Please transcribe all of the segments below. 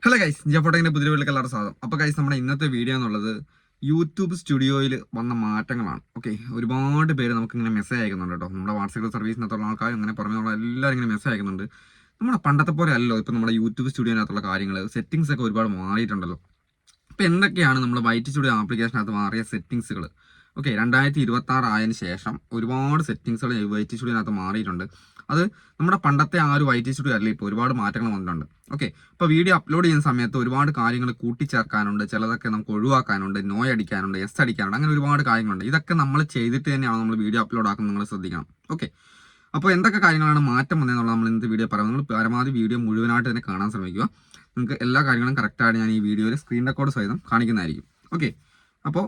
Hello guys, ജപ്പോട്ടങ്ങിന്റെ പുതിയ വീട്ടിലേക്ക് എല്ലാവരും സ്വാഗതം. അപ്പോൾ ഗൈസ്, നമ്മുടെ ഇന്നത്തെ വീഡിയോ എന്നുള്ളത് യൂട്യൂബ് സ്റ്റുഡിയോയിൽ വന്ന മാറ്റങ്ങളാണ്. ഓക്കെ, ഒരുപാട് പേര് നമുക്ക് ഇങ്ങനെ മെസ്സേജ് അയക്കുന്നുണ്ട് കേട്ടോ. നമ്മുടെ വാട്സപ്പ് സർവീസിനകത്തുള്ള ആൾക്കാർ ഇങ്ങനെ പുറമേയുള്ള എല്ലാവരും ഇങ്ങനെ മെസ്സേജ് അയക്കുന്നുണ്ട്. നമ്മുടെ പണ്ടത്തെ പോലെ അല്ലല്ലോ ഇപ്പം നമ്മുടെ യൂട്യൂബ് സ്റ്റുഡിയോനകത്തുള്ള കാര്യങ്ങൾ, സെറ്റിംഗ്സ് ഒക്കെ ഒരുപാട് മാറിയിട്ടുണ്ടല്ലോ. അപ്പോൾ എന്തൊക്കെയാണ് നമ്മുടെ വൈറ്റ് സ്റ്റുഡിയോ ആപ്ലിക്കേഷനകത്ത് മാറിയ സെറ്റിംഗ്സുകൾ? ഓക്കെ, 2026 ആയതിനു ശേഷം ഒരുപാട് സെറ്റിംഗ്സുകൾ വൈറ്റ് സ്റ്റുഡിയോനകത്ത് മാറിയിട്ടുണ്ട്. അത് നമ്മുടെ പണ്ടത്തെ ആ ഒരു വൈറ്റ് സ്റ്റുഡിയോ അല്ല, ഇപ്പോൾ ഒരുപാട് മാറ്റങ്ങൾ വന്നിട്ടുണ്ട്. ഓക്കെ, ഇപ്പോൾ വീഡിയോ അപ്ലോഡ് ചെയ്യുന്ന സമയത്ത് ഒരുപാട് കാര്യങ്ങൾ കൂട്ടിച്ചേർക്കാനുണ്ട്, ചിലതൊക്കെ നമുക്ക് ഒഴിവാക്കാനുണ്ട്, നോ അടിക്കാനുണ്ട്, എസ് അടിക്കാനുണ്ട്, അങ്ങനെ ഒരുപാട് കാര്യങ്ങളുണ്ട്. ഇതൊക്കെ നമ്മൾ ചെയ്തിട്ട് തന്നെയാണ് നമ്മൾ വീഡിയോ അപ്ലോഡ് ആക്കുന്നത്, നിങ്ങൾ ശ്രദ്ധിക്കണം. ഓക്കെ, അപ്പോൾ എന്തൊക്കെ കാര്യങ്ങളാണ് മാറ്റം വന്നതെന്നുള്ളത് നമ്മൾ ഇന്നത്തെ വീഡിയോ പറയുന്നത്. നിങ്ങൾ പരമാവധി വീഡിയോ മുഴുവനായിട്ട് തന്നെ കാണാൻ ശ്രമിക്കുക. നിങ്ങൾക്ക് എല്ലാ കാര്യങ്ങളും കറക്റ്റായിട്ട് ഞാൻ ഈ വീഡിയോയിൽ സ്ക്രീൻ റെക്കോർഡ് സഹിതം കാണിക്കുന്നതായിരിക്കും. ഓക്കെ, അപ്പോൾ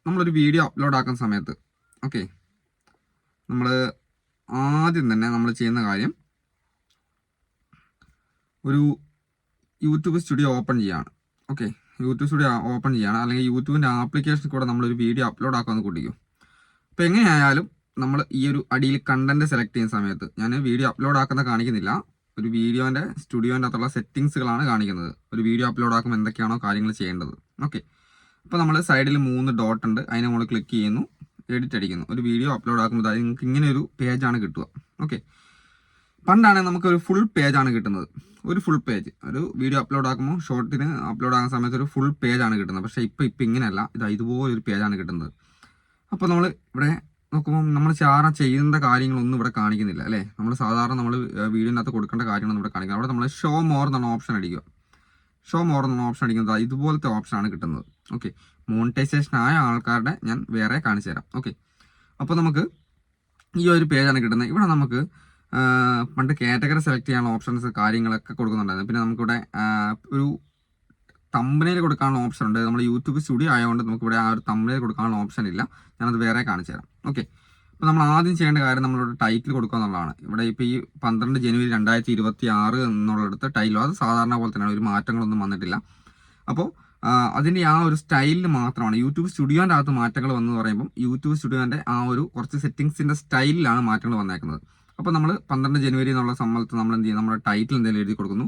നമ്മളൊരു വീഡിയോ അപ്ലോഡ് ആക്കുന്ന സമയത്ത് നമ്മൾ ആദ്യം തന്നെ നമ്മൾ ചെയ്യുന്ന കാര്യം ഒരു യൂട്യൂബ് സ്റ്റുഡിയോ ഓപ്പൺ ചെയ്യാണ്. ഓക്കെ, യൂട്യൂബ് സ്റ്റുഡിയോ ഓപ്പൺ ചെയ്യാണ്, അല്ലെങ്കിൽ യൂട്യൂബിൻ്റെ ആപ്ലിക്കേഷനിൽ കൂടെ നമ്മളൊരു വീഡിയോ അപ്ലോഡ് ആക്കാമെന്ന് കൂട്ടിക്കും. അപ്പോൾ എങ്ങനെയായാലും നമ്മൾ ഈ ഒരു അടിയിൽ കണ്ടന്റ് സെലക്ട് ചെയ്യുന്ന സമയത്ത്, ഞാൻ വീഡിയോ അപ്ലോഡ് ആക്കുന്ന കാണിക്കുന്നില്ല, ഒരു വീഡിയോൻ്റെ സ്റ്റുഡിയോൻ്റെ അകത്തുള്ള സെറ്റിങ്സുകളാണ് കാണിക്കുന്നത്. ഒരു വീഡിയോ അപ്ലോഡ് ആക്കുമ്പോൾ എന്തൊക്കെയാണോ കാര്യങ്ങൾ ചെയ്യേണ്ടത്. ഓക്കെ, അപ്പോൾ നമ്മൾ സൈഡിൽ 3 ഡോട്ട് ഉണ്ട്, അതിനെ നമ്മൾ ക്ലിക്ക് ചെയ്യുന്നു, എഡിറ്റ് അടിക്കുന്നു. ഒരു വീഡിയോ അപ്ലോഡ് ആക്കുമ്പോൾ നിങ്ങൾക്ക് ഇങ്ങനെ ഒരു പേജാണ് കിട്ടുക. ഓക്കെ, പണ്ടാണെങ്കിൽ നമുക്കൊരു ഫുൾ പേജാണ് കിട്ടുന്നത്. ഒരു ഫുൾ പേജ് ഒരു വീഡിയോ അപ്ലോഡ് ആക്കുമ്പോൾ ഷോർട്ടിന് അപ്ലോഡ് ആകുന്ന സമയത്ത് ഒരു ഫുൾ പേജാണ് കിട്ടുന്നത്. പക്ഷേ ഇപ്പം ഇങ്ങനെയല്ല, ഇതുപോലൊരു പേജാണ് കിട്ടുന്നത്. അപ്പോൾ നമ്മൾ ഇവിടെ നോക്കുമ്പോൾ നമ്മൾ ചെയ്യുന്ന കാര്യങ്ങളൊന്നും ഇവിടെ കാണിക്കുന്നില്ല അല്ലേ. നമ്മൾ സാധാരണ നമ്മൾ വീഡിയോനകത്ത് കൊടുക്കേണ്ട കാര്യങ്ങളൊന്നും ഇവിടെ കാണിക്കുന്നത്. അവിടെ നമ്മൾ ഷോ മോർ എന്നുള്ള ഓപ്ഷൻ അടിക്കുക. ഷോ മോർ എന്നുള്ള ഓപ്ഷൻ അടിക്കുന്നത് ഇതുപോലത്തെ ഓപ്ഷനാണ് കിട്ടുന്നത്. ഓക്കെ, മോണിറ്റൈസേഷൻ ആയ ആൾക്കാരുടെ ഞാൻ വേറെ കാണിച്ചു തരാം. ഓക്കെ, അപ്പോൾ നമുക്ക് ഈ ഒരു പേജാണ് കിട്ടുന്നത്. ഇവിടെ നമുക്ക് പണ്ട് കാറ്റഗറി സെലക്ട് ചെയ്യാനുള്ള ഓപ്ഷൻസ് കാര്യങ്ങളൊക്കെ കൊടുക്കുന്നുണ്ടായിരുന്നു. പിന്നെ നമുക്കിവിടെ ഒരു തമ്പനയിൽ കൊടുക്കാനുള്ള ഓപ്ഷൻ ഉണ്ട്. നമ്മൾ യൂട്യൂബ് സ്റ്റുഡിയോ ആയതുകൊണ്ട് നമുക്കിവിടെ ആ ഒരു തമ്പനയിൽ കൊടുക്കാനുള്ള ഓപ്ഷൻ ഇല്ല. ഞാനത് വേറെ കാണിച്ചു തരാം. ഓക്കെ, അപ്പോൾ നമ്മൾ ആദ്യം ചെയ്യേണ്ട കാര്യം നമ്മളിവിടെ ടൈറ്റിൽ കൊടുക്കുക എന്നുള്ളതാണ്. ഇവിടെ ഇപ്പോൾ ഈ 12 ജനുവരി 2026 എന്നുള്ളിടത്ത് ടൈറ്റിൽ അത് സാധാരണ പോലെ തന്നെയാണ്, ഒരു മാറ്റങ്ങളൊന്നും വന്നിട്ടില്ല. അപ്പോൾ അതിൻ്റെ ആ ഒരു സ്റ്റൈലിൽ മാത്രമാണ് യൂട്യൂബ് സ്റ്റുഡിയോൻ്റെ അകത്ത് മാറ്റങ്ങൾ വന്നു പറയുമ്പോൾ യൂട്യൂബ് സ്റ്റുഡിയോൻ്റെ ആ ഒരു കുറച്ച് സെറ്റിങ്സിൻ്റെ സ്റ്റൈലിലാണ് മാറ്റങ്ങൾ വന്നേക്കുന്നത്. അപ്പോൾ നമ്മൾ 12 ജനുവരി എന്നുള്ള സമയത്ത് നമ്മൾ എന്ത് ചെയ്യും, നമ്മുടെ ടൈറ്റിൽ എന്തെങ്കിലും എഴുതി കൊടുക്കുന്നു.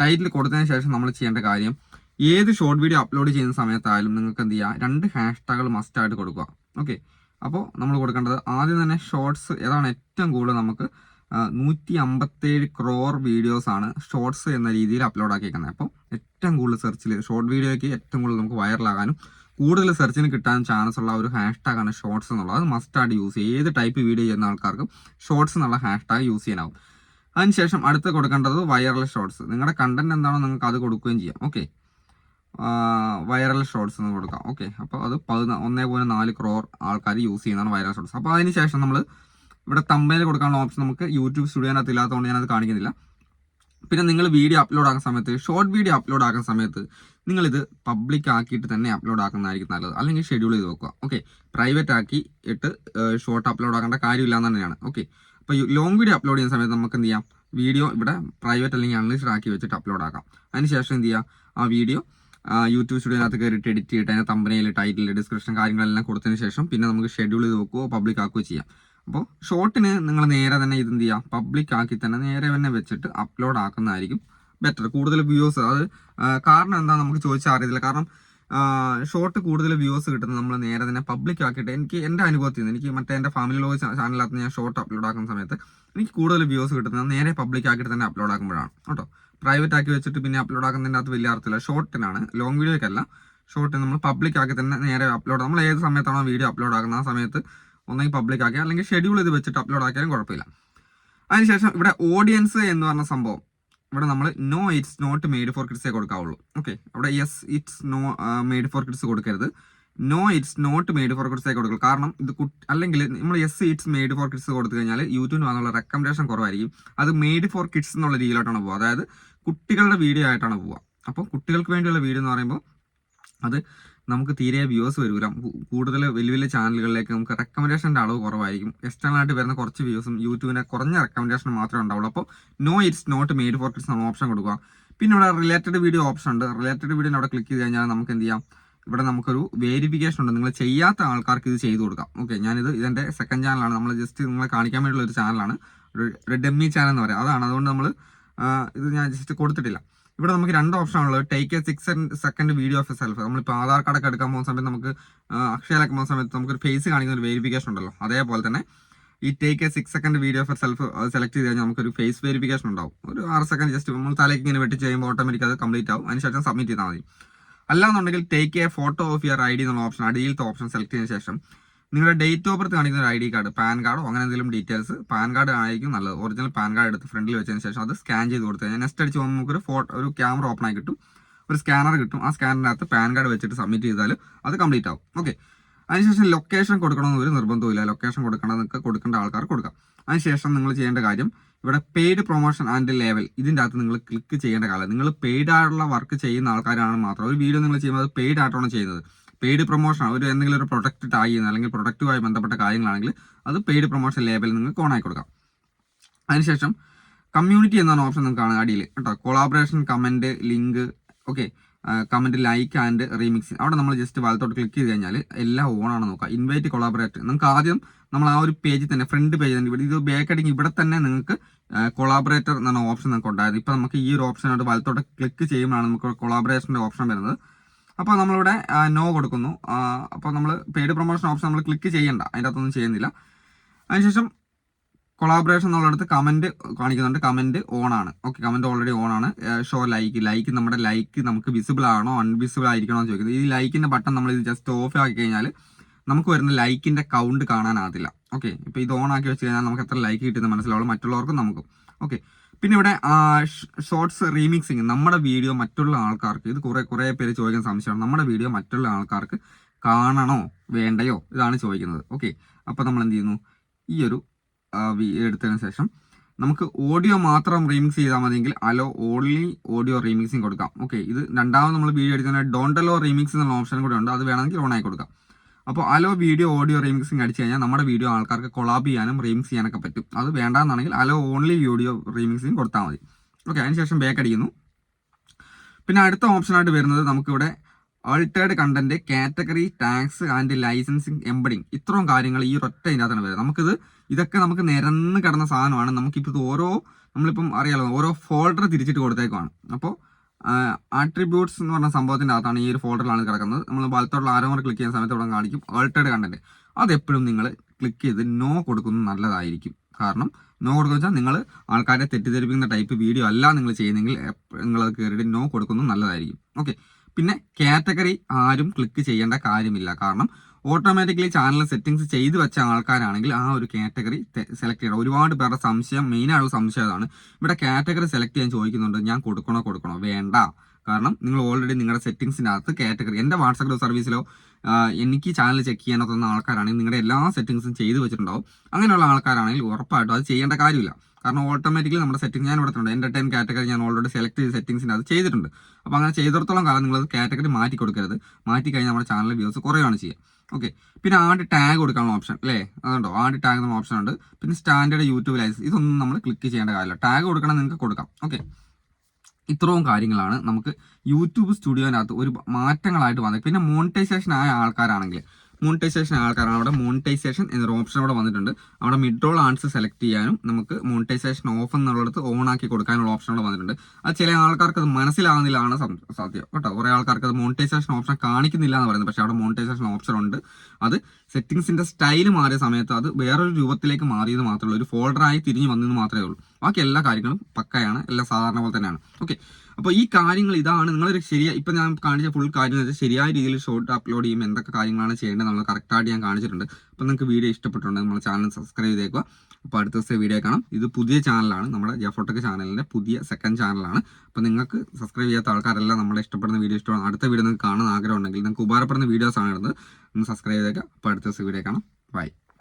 ടൈറ്റിൽ കൊടുത്തതിന് ശേഷം നമ്മൾ ചെയ്യേണ്ട കാര്യം, ഏത് ഷോർട്ട് വീഡിയോ അപ്ലോഡ് ചെയ്യുന്ന സമയത്തായാലും നിങ്ങൾക്ക് എന്ത് ചെയ്യുക, 2 ഹാഷ്ടാഗുകൾ മസ്റ്റായിട്ട് കൊടുക്കുക. ഓക്കെ, അപ്പോൾ നമ്മൾ കൊടുക്കേണ്ടത് ആദ്യം തന്നെ ഷോർട്സ് ഏതാണ് ഏറ്റവും കൂടുതൽ നമുക്ക് 157 crore വീഡിയോസാണ് ഷോർട്സ് എന്ന രീതിയിൽ അപ്ലോഡ് ആക്കിയിരിക്കുന്നത്. അപ്പോൾ ഏറ്റവും കൂടുതൽ സെർച്ചിൽ ഷോർട്ട് വീഡിയോയ്ക്ക് ഏറ്റവും കൂടുതൽ നമുക്ക് വൈറലാകാനും കൂടുതൽ സെർച്ചിന് കിട്ടാൻ ചാൻസ് ഉള്ള ഒരു ഹാഷ്ടാഗാണ് ഷോർട്സ് എന്നുള്ളത്. അത് മസ്റ്റായിട്ട് യൂസ് ചെയ്യുക. ഏത് ടൈപ്പ് വീഡിയോ ചെയ്യുന്ന ആൾക്കാർക്കും ഷോർട്സ് എന്നുള്ള ഹാഷ്ടാഗ് യൂസ് ചെയ്യാനാവും. അതിനുശേഷം അടുത്ത് കൊടുക്കേണ്ടത് വൈറൽ ഷോർട്സ്. നിങ്ങളുടെ കണ്ടന്റ് എന്താണോ നിങ്ങൾക്ക് അത് കൊടുക്കുകയും ചെയ്യാം. ഓക്കെ, വൈറൽ ഷോർട്സ് എന്ന് കൊടുക്കാം. ഓക്കെ, അപ്പോൾ അത് 1.4 crore ആൾക്കാർ യൂസ് ചെയ്യുന്നതാണ് വൈറൽ ഷോർട്സ്. അപ്പോൾ അതിന് ശേഷം നമ്മൾ ഇവിടെ തമ്പനയിൽ കൊടുക്കാനുള്ള ഓപ്ഷൻ നമുക്ക് യൂട്യൂബ് സ്റ്റുഡിയോനകത്ത് ഇല്ലാത്തതുകൊണ്ട് ഞാനത് കാണിക്കുന്നില്ല. പിന്നെ നിങ്ങൾ വീഡിയോ അപ്ലോഡ് ആക്കുന്ന സമയത്ത്, ഷോർട്ട് വീഡിയോ അപ്ലോഡ് ആക്കുന്ന സമയത്ത് നിങ്ങളിത് പബ്ലിക് ആക്കിയിട്ട് തന്നെ അപ്ലോഡ് ആക്കുന്നതായിരിക്കും നല്ലത്, അല്ലെങ്കിൽ ഷെഡ്യൂൾ ചെയ്ത് വെക്കുക. ഓക്കെ, പ്രൈവറ്റ് ആക്കി ഇട്ട് ഷോർട്ട് അപ്ലോഡ് ആക്കേണ്ട കാര്യമില്ല എന്ന് തന്നെയാണ്. ഓക്കെ, അപ്പോൾ ലോങ് വീഡിയോ അപ്ലോഡ് ചെയ്യുന്ന സമയത്ത് നമുക്ക് എന്ത് ചെയ്യാം, വീഡിയോ ഇവിടെ പ്രൈവറ്റ് അല്ലെങ്കിൽ അൺലിസ്റ്റഡ് ആക്കി വെച്ചിട്ട് അപ്ലോഡ് ആക്കാം. അതിനുശേഷം എന്ത് ചെയ്യുക, ആ വീഡിയോ യൂട്യൂബ് സ്റ്റുഡിയോനകത്ത് കയറിയിട്ട് എഡിറ്റ് ചെയ്തിട്ട് അതിന് തമ്പനയിൽ, ടൈറ്റിൽ, ഡിസ്ക്രിപ്ഷൻ കാര്യങ്ങളെല്ലാം കൊടുത്തതിന് ശേഷം പിന്നെ നമുക്ക് ഷെഡ്യൂൾ ചെയ്ത് വെക്കുകയോ പബ്ലിക് ആക്കുകയോ ചെയ്യാം. അപ്പോൾ ഷോർട്ടിന് നിങ്ങൾ നേരെ തന്നെ ഇതെന്ത് ചെയ്യുക, പബ്ലിക് ആക്കി തന്നെ നേരെ തന്നെ വെച്ചിട്ട് അപ്ലോഡ് ആക്കുന്നതായിരിക്കും ബെറ്റർ. കൂടുതൽ വ്യൂസ്, അത് കാരണം എന്താ നമുക്ക് ചോദിച്ചാൽ അറിയത്തില്ല. കാരണം ഷോർട്ട് കൂടുതൽ വ്യൂസ് കിട്ടുന്നത് നമ്മൾ നേരെ തന്നെ പബ്ലിക് ആക്കിയിട്ട്, എൻ്റെ അനുഭവത്തിൽ നിന്ന്, എനിക്ക് മറ്റേ എൻ്റെ ഫാമിലി വ്ലോഗ് ചാനലിനകത്ത് ഞാൻ ഷോർട്ട് അപ്ലോഡ് ആക്കുന്ന സമയത്ത് എനിക്ക് കൂടുതൽ വ്യൂസ് കിട്ടുന്നത് നേരെ പബ്ലിക് ആക്കിയിട്ട് തന്നെ അപ്ലോഡ് ആക്കുമ്പോഴാണ് കേട്ടോ. പ്രൈവറ്റ് ആക്കി വെച്ചിട്ട് പിന്നെ അപ്ലോഡ് ആക്കുന്നതിൻ്റെ അകത്ത് വലിയ അർത്ഥമില്ല. ഷോർട്ടിനാണ്, ലോങ് വീഡിയോയ്ക്കല്ല. ഷോർട്ടിന് നമ്മൾ പബ്ലിക് ആക്കി തന്നെ നേരെ അപ്ലോഡ്, നമ്മൾ ഏത് സമയത്താണോ വീഡിയോ അപ്ലോഡ് ആക്കുന്നത് ആ സമയത്ത് ഒന്നെങ്കിൽ പബ്ലിക് ആക്കി അല്ലെങ്കിൽ ഷെഡ്യൂൾ ചെയ്ത് വെച്ചിട്ട് അപ്ലോഡ് ആക്കിയാലും കുഴപ്പമില്ല. അതിനുശേഷം ഇവിടെ ഓഡിയൻസ് എന്ന് പറഞ്ഞ സംഭവം ഇവിടെ നമ്മൾ no it's not made for കിഡ്സേ കൊടുക്കാവുള്ളൂ. ഓക്കെ, അവിടെ yes it's no made for kids കൊടുക്കരുത്, no it's not made for കിഡ്സേ കൊടുക്കുക. കാരണം ഇത് അല്ലെങ്കിൽ നമ്മൾ yes it's made for kids കൊടുത്തു കഴിഞ്ഞാൽ യൂട്യൂബിന് വന്നുള്ള റെക്കമെൻഡേഷൻ കുറവായിരിക്കും. അത് മെയ്ഡ് ഫോർ കിഡ്സ് എന്നുള്ള രീതിയിലോട്ടാണ് പോവുക, അതായത് കുട്ടികളുടെ വീഡിയോ ആയിട്ടാണ് പോവുക. അപ്പോൾ കുട്ടികൾക്ക് വേണ്ടിയുള്ള വീഡിയോ എന്ന് പറയുമ്പോൾ അത് നമുക്ക് തീരെ വ്യൂസ് വരില്ല. കൂടുതൽ വലിയ വലിയ ചാനലുകളിലേക്ക് നമുക്ക് റെക്കമെൻഡേഷൻ്റെ അളവ് കുറവായിരിക്കും. എക്സ്റ്റേണൽ ആയിട്ട് വരുന്ന കുറച്ച് വ്യൂസും യൂട്യൂബിനെ കുറഞ്ഞ റെക്കമെൻഡേഷൻ മാത്രമേ ഉണ്ടാവുള്ളൂ. അപ്പോൾ no it's not made for kids എന്നുള്ള ഓപ്ഷൻ കൊടുക്കുക. പിന്നെ ഇവിടെ റിലേറ്റഡ് വീഡിയോ ഓപ്ഷൻ ഉണ്ട്. റിലേറ്റഡ് വീഡിയോ അവിടെ ക്ലിക്ക് ചെയ്ത് കഴിഞ്ഞാൽ നമുക്ക് എന്ത് ചെയ്യാം, ഇവിടെ നമുക്കൊരു വേരിഫിക്കേഷൻ ഉണ്ട്. നിങ്ങൾ ചെയ്യാത്ത ആൾക്കാർക്ക് ഇത് ചെയ്ത് കൊടുക്കാം. ഓക്കെ, ഞാനിത് ഇതെൻ്റെ സെക്കൻഡ് ചാനലാണ്, നമ്മൾ ജസ്റ്റ് നിങ്ങളെ കാണിക്കാൻ വേണ്ടിയുള്ള ഒരു ചാനലാണ്, ഒരു ഡെമ്മി ചാനൽ എന്ന് പറയാം, അതാണ്. അതുകൊണ്ട് നമ്മൾ ഇത് ഞാൻ ജസ്റ്റ് കൊടുത്തിട്ടില്ല. ഇവിടെ നമുക്ക് 2 ഓപ്ഷൻ ആണുള്ളത്. Take A 6 second video of self. നമ്മളിപ്പോൾ ആധാർ കാർഡൊക്കെ എടുക്കാൻ പോകുന്ന സമയത്ത് നമുക്ക് അക്ഷയയിലൊക്കെ പോകുന്ന സമയത്ത് നമുക്കൊരു ഫേസ് കാണിക്കുന്ന ഒരു വെരിഫിക്കേഷൻ ഉണ്ടല്ലോ, അതേപോലെ തന്നെ ഈ take A 6 second video of self select ചെയ്ത് കഴിഞ്ഞാൽ നമുക്കൊരു ഫേസ് വെരിഫിക്കേഷൻ ഉണ്ടാവും. ഒരു 6 സെക്കൻഡ് ജസ്റ്റ് നമ്മൾ തലേക്ക് ഇങ്ങനെ വെട്ടി ചെയ്യുമ്പോൾ ഓട്ടോമാറ്റിക് അത് കംപ്ലീറ്റ് ആവും. അതിനുശേഷം സബ്മിറ്റ് ചെയ്താൽ മതി. അല്ലാന്നുണ്ടെങ്കിൽ take A photo of your ID എന്നുള്ള ഓപ്ഷൻ, അടിയിലത്തെ ഓപ്ഷൻ സെലക്ട് ചെയ്തതിന് ശേഷം നിങ്ങളുടെ ഡേറ്റ് ഓഫ് ബർത്ത് കാണിക്കുന്ന ഒരു ID കാർഡ്, പാൻ കാർഡോ അങ്ങനെ എന്തെങ്കിലും ഡീറ്റെയിൽസ്, പാൻ കാർഡ് ആയിരിക്കും നല്ലത്. ഒറിജിനൽ പാൻ കാർഡ് എടുത്ത് ഫ്രണ്ടിൽ വെച്ചതിന് ശേഷം അത് സ്കാൻ ചെയ്ത് കൊടുത്തു കഴിഞ്ഞാൽ നെക്സ്റ്റ് അടിച്ച് പോകുമ്പോൾ നമുക്കൊരു ഒരു ക്യാമറ ഓപ്പൺ ആയി കിട്ടും, ഒരു സ്കാനർ കിട്ടും. ആ സ്കാനറിനകത്ത് പാൻ കാർഡ് വെച്ചിട്ട് സബ്മിറ്റ് ചെയ്താൽ അത് കംപ്ലീറ്റ് ആവും. ഓക്കെ. അതിനുശേഷം ലൊക്കേഷൻ കൊടുക്കണമെന്ന് ഒരു നിർബന്ധമില്ല. ലൊക്കേഷൻ കൊടുക്കേണ്ട കൊടുക്കേണ്ട ആൾക്കാർ കൊടുക്കാം. അതിനുശേഷം നിങ്ങൾ ചെയ്യേണ്ട കാര്യം, ഇവിടെ പെയ്ഡ് പ്രൊമോഷൻ ആൻഡ് ലേബൽ ഇതിൻ്റെ അകത്ത് നിങ്ങൾ ക്ലിക്ക് ചെയ്യേണ്ട കാര്യം, നിങ്ങൾ പെയ്ഡ് ആയിട്ടുള്ള വർക്ക് ചെയ്യുന്ന ആൾക്കാരാണ് മാത്രം. ഒരു വീഡിയോ നിങ്ങൾ ചെയ്യുമ്പോൾ അത് പെയ്ഡ് ആയിട്ടാണ് ചെയ്യുന്നത്. പെയ്ഡ് പ്രൊമോഷൻ ഒരു എന്തെങ്കിലും ഒരു പ്രൊഡക്റ്റ് ടാഗ് ചെയ്യുന്ന അല്ലെങ്കിൽ പ്രൊഡക്റ്റുമായി ബന്ധപ്പെട്ട കാര്യങ്ങളാണെങ്കിൽ അത് പെയ്ഡ് പ്രൊമോഷൻ ലേബൽ നിങ്ങൾക്ക് ഓൺ ആയി കൊടുക്കാം. അതിനുശേഷം കമ്മ്യൂണിറ്റി എന്നാണ് ഓപ്ഷൻ നിങ്ങൾക്ക് കാണാം അടിയിൽ കേട്ടോ. Collaboration, comment, link, okay, comment, like and remix. അവിടെ നമ്മൾ ജസ്റ്റ് വലത്തോട്ട് ക്ലിക്ക് ചെയ്ത് കഴിഞ്ഞാൽ എല്ലാം ഓൺ ആണ് നോക്കുക. ഇൻവൈറ്റ് കൊളാബറേറ്റ് നിങ്ങൾക്ക് ആദ്യം നമ്മൾ ആ ഒരു പേജിൽ തന്നെ ഫ്രണ്ട് പേജ് തന്നെ ഇവിടെ ഇത് ബാക്ക് അടിക്കും ഇവിടെ തന്നെ നിങ്ങൾക്ക് കൊളാബറേറ്റർ എന്ന ഓപ്ഷൻ നമുക്ക് ഉണ്ടായത്. ഇപ്പോൾ നമുക്ക് ഈ ഒരു ഓപ്ഷനായിട്ട് വലത്തോട്ട് ക്ലിക്ക് ചെയ്യുമ്പോഴാണ് നമുക്ക് കൊളാബറേഷൻ്റെ ഓപ്ഷൻ വരുന്നത്. അപ്പോൾ നമ്മളിവിടെ നോ കൊടുക്കുന്നു. അപ്പോൾ നമ്മൾ പെയ്ഡ് പ്രൊമോഷൻ ഓപ്ഷൻ നമ്മൾ ക്ലിക്ക് ചെയ്യേണ്ട, അതിൻ്റെ അകത്തൊന്നും ചെയ്യുന്നില്ല. അതിനുശേഷം കൊളാബറേഷൻ എന്നുള്ളിടത്ത് കമൻറ്റ് കാണിക്കുന്നുണ്ട്, കമൻറ്റ് ഓൺ ആണ്. ഓക്കെ, കമൻറ്റ് ഓൾറെഡി ഓൺ ആണ്. ഷോ ലൈക്ക് നമ്മുടെ ലൈക്ക് നമുക്ക് വിസിബിൾ ആണോ അൺവിസിബിൾ ആയിരിക്കണോ എന്ന് ചോദിക്കുന്നത്. ഈ ലൈക്കിൻ്റെ ബട്ടൺ നമ്മൾ ഇത് ജസ്റ്റ് ഓഫ് ആക്കി കഴിഞ്ഞാൽ നമുക്ക് വരുന്ന ലൈക്കിൻ്റെ കൗണ്ട് കാണാനാകത്തില്ല. ഓക്കെ, ഇപ്പോൾ ഇത് ഓൺ ആക്കി വെച്ച് കഴിഞ്ഞാൽ നമുക്ക് എത്ര ലൈക്ക് കിട്ടുന്നത് മനസ്സിലാവുള്ളൂ, മറ്റുള്ളവർക്കും നമുക്കും. ഓക്കെ, പിന്നെ ഇവിടെ ഷോർട്സ് റീമിക്സിങ്, നമ്മുടെ വീഡിയോ മറ്റുള്ള ആൾക്കാർക്ക്, ഇത് കുറേ പേര് ചോദിക്കുന്ന സംശയമാണ്, നമ്മുടെ വീഡിയോ മറ്റുള്ള ആൾക്കാർക്ക് കാണണോ വേണ്ടയോ ഇതാണ് ചോദിക്കുന്നത്. ഓക്കെ, അപ്പോൾ നമ്മൾ എന്ത് ചെയ്യുന്നു, ഈ ഒരു എടുത്തതിന് ശേഷം നമുക്ക് ഓഡിയോ മാത്രം റീമിക്സ് ചെയ്താൽ മതിയെങ്കിൽ അലോ ഓൺലി ഓഡിയോ റീമിക്സിങ് കൊടുക്കാം. ഓക്കെ, ഇത് രണ്ടാമത് നമ്മൾ വീഡിയോ എടുക്കുന്ന ഡോണ്ട് അലോ റീമിക്സ് എന്നുള്ള ഓപ്ഷൻ കൂടെ ഉണ്ട്, അത് വേണമെങ്കിൽ ഓൺ ആയി കൊടുക്കാം. അപ്പോൾ അലോ വീഡിയോ ഓഡിയോ റീമിക്സിങ് അടിച്ചു കഴിഞ്ഞാൽ നമ്മുടെ വീഡിയോ ആൾക്കാർക്ക് കൊളാബ് ചെയ്യാനും റീമിക്സ് ചെയ്യാനൊക്കെ പറ്റും. അത് വേണ്ടാന്നാണെങ്കിൽ അലോ ഓൺലി വീഡിയോ റീമിക്സിങ് കൊടുത്താൽ മതി. ഓക്കെ, അതിനുശേഷം ബാക്ക് അടിക്കുന്നു. പിന്നെ അടുത്ത ഓപ്ഷനായിട്ട് വരുന്നത് നമുക്കിവിടെ altered content, category, tax and licensing, embedding, ഇത്രയും കാര്യങ്ങൾ ഈ ഒറ്റ ഇതിനകത്താണ് വരുന്നത്. ഇതൊക്കെ നമുക്ക് നിരന്ന് കിടന്ന സാധനമാണ്. നമുക്കിപ്പോൾ നമ്മളിപ്പം അറിയാലോ ഓരോ ഫോൾഡർ തിരിച്ചിട്ട് കൊടുത്തേക്കുവാണ്. അപ്പോൾ ആട്രിബ്യൂട്ട്സ് എന്ന് പറഞ്ഞ സംഭവത്തിൻ്റെ അകത്താണ് ഈ ഒരു ഫോൾഡറിലാണ് കിടക്കുന്നത്. നമ്മൾ വലത്തോട്ടുള്ള ആരോമർ ക്ലിക്ക് ചെയ്യുന്ന സമയത്ത് ഇവിടെ കാണിക്കും ആൾട്ടേർഡ് കണ്ടന്റ്. അതെപ്പോഴും നിങ്ങൾ ക്ലിക്ക് ചെയ്ത് നോ കൊടുക്കുന്നത് നല്ലതായിരിക്കും. കാരണം നോ കൊടുക്കുക വെച്ചാൽ നിങ്ങൾ ആൾക്കാരെ തെറ്റിദ്ധരിപ്പിക്കുന്ന ടൈപ്പ് വീഡിയോ അല്ല നിങ്ങൾ ചെയ്യുന്നെങ്കിൽ നിങ്ങളത് കയറിയിട്ട് നോ കൊടുക്കുന്നത് നല്ലതായിരിക്കും. ഓക്കെ, പിന്നെ കാറ്റഗറി ആരും ക്ലിക്ക് ചെയ്യേണ്ട കാര്യമില്ല. കാരണം ഓട്ടോമാറ്റിക്കലി ചാനൽ സെറ്റിങ്സ് ചെയ്ത് വെച്ച ആൾക്കാരാണെങ്കിൽ ആ ഒരു കാറ്റഗറി സെലക്ട് ചെയ്യണം. ഒരുപാട് പേരുടെ സംശയം, മെയിനായുള്ള സംശയം അതാണ്. ഇവിടെ കാറ്റഗറി സെലക്ട് ചെയ്യാൻ ചോദിക്കുന്നുണ്ട്, ഞാൻ കൊടുക്കണോ വേണ്ട. കാരണം നിങ്ങൾ ഓൾറെഡി നിങ്ങളുടെ സെറ്റിങ്സിനകത്ത് കാറ്റഗറി, എൻ്റെ വാട്സാപ്പ് സർവീസിലോ എനിക്ക് ചാനൽ ചെക്ക് ചെയ്യാനൊത്തുന്ന ആൾക്കാരാണെങ്കിൽ നിങ്ങളുടെ എല്ലാ സെറ്റിങ്സും ചെയ്ത് വെച്ചിട്ടുണ്ടാവും. അങ്ങനെയുള്ള ആൾക്കാരാണെങ്കിൽ ഉറപ്പായിട്ടും അത് ചെയ്യേണ്ട കാര്യമില്ല. കാരണം ഓട്ടോമാറ്റിക്കലി നമ്മുടെ സെറ്റിംഗ് ഞാൻ കൊടുത്തിട്ടുണ്ട്. എൻ്റർടൈൻ കാറ്റഗറി ഞാൻ ഓൾറെഡി സെലക്ട് ചെയ്ത് സെറ്റിങ്സിന് അത് ചെയ്തിട്ടുണ്ട്. അപ്പോൾ അങ്ങനെ ചെയ്തിടത്തോളം കാലം നിങ്ങളത് കാറ്റഗറി മാറ്റി കൊടുക്കരുത്. മാറ്റി കഴിഞ്ഞാൽ നമ്മുടെ ചാനൽ വ്യൂസ് കുറയുകയാണ് ചെയ്യുക. ഓക്കെ, പിന്നെ ആഡ് ടാഗ് കൊടുക്കാനുള്ള ഓപ്ഷൻ അല്ലേ, അതുണ്ടോ, ആഡ് ടാഗ് എന്നുള്ള ഓപ്ഷൻ ഉണ്ട്. പിന്നെ സ്റ്റാൻഡേർഡ് യൂട്യൂബ് ലൈസൻസ്, ഇതൊന്നും നമ്മൾ ക്ലിക്ക് ചെയ്യേണ്ട കാര്യമില്ല. ടാഗ് കൊടുക്കണം നിങ്ങൾക്ക് കൊടുക്കാം. ഓക്കെ, ഇത്രയും കാര്യങ്ങളാണ് നമുക്ക് യൂട്യൂബ് സ്റ്റുഡിയോനകത്ത് ഒരു മാറ്റങ്ങളായിട്ട് വന്നത്. പിന്നെ മോണിറ്റൈസേഷൻ ആയ ആൾക്കാരാണെങ്കിൽ അവിടെ മോണിറ്റൈസേഷൻ എന്നൊരു ഓപ്ഷൻ അവിടെ വന്നിട്ടുണ്ട്. അവിടെ മിഡ് റോൾ ആഡ്സ് സെലക്ട് ചെയ്യാനും നമുക്ക് മോണിറ്റൈസേഷൻ ഓഫ് എന്നുള്ളത് ഓൺ ആക്കി കൊടുക്കാനുള്ള ഓപ്ഷൻ അവിടെ വന്നിട്ടുണ്ട്. അത് ചില ആൾക്കാർക്ക് അത് മനസ്സിലാകുന്നില്ലാണ് സാധ്യം കേട്ടോ. കുറേ ആൾക്കാർക്ക് അത് മോണിറ്റൈസേഷൻ ഓപ്ഷൻ കാണിക്കുന്നില്ല എന്ന് പറയുന്നത്. പക്ഷേ അവിടെ മോണിറ്റൈസേഷൻ ഓപ്ഷൻ ഉണ്ട്. അത് സെറ്റിങ്സിന്റെ സ്റ്റൈൽ മാറിയ സമയത്ത് അത് വേറൊരു രൂപത്തിലേക്ക് മാറിയത് മാത്രമേ ഉള്ളൂ, ഒരു ഫോൾഡറായി തിരിഞ്ഞു വന്നെന്ന് മാത്രമേ ഉള്ളൂ. ബാക്കി എല്ലാ കാര്യങ്ങളും പക്കയാണ്, എല്ലാം സാധാരണ പോലെ തന്നെയാണ്. ഓക്കെ, അപ്പോൾ ഈ കാര്യങ്ങൾ ഇതാണ് നിങ്ങളൊരു ഇപ്പം ഞാൻ കാണിച്ച ഫുൾ കാര്യം എന്ന് വെച്ചാൽ ശരിയായ രീതിയിൽ ഷോർട്ട് അപ്ലോഡ് ചെയ്യുമ്പോൾ എന്തൊക്കെ കാര്യങ്ങളാണ് ചെയ്യേണ്ടത് നമ്മൾ കറക്റ്റായിട്ട് ഞാൻ കാണിച്ചിട്ടുണ്ട്. അപ്പോൾ നിങ്ങൾക്ക് വീഡിയോ ഇഷ്ടപ്പെട്ടിട്ടുണ്ടെങ്കിൽ നമ്മുടെ ചാനൽ സബ്സ്ക്രൈബ് ചെയ്തേക്കുക. അപ്പോൾ അടുത്ത ദിവസത്തെ വീഡിയോ കാണാം. ഇത് പുതിയ ചാനലാണ്, നമ്മുടെ ജഫോടെക് ചാനലിൻ്റെ പുതിയ സെക്കൻഡ് ചാനലാണ്. അപ്പോൾ നിങ്ങൾക്ക് സബ്സ്ക്രൈബ് ചെയ്യാത്ത ആൾക്കാരെല്ലാം നമ്മളെ ഇഷ്ടപ്പെടുന്ന വീഡിയോ ഇഷ്ടമാണ്, അടുത്ത വീഡിയോ നിങ്ങൾക്ക് കാണാൻ ആഗ്രഹം ഉണ്ടെങ്കിൽ നിങ്ങൾക്ക് ഉപകാരപ്പെടുന്ന വീഡിയോസ് ആണ് ഇടുന്നത്, ഒന്ന് സബ്സ്ക്രൈബ് ചെയ്തേക്കുക. അപ്പോൾ അടുത്ത ദിവസം വീഡിയോ കാണാം. ബൈ.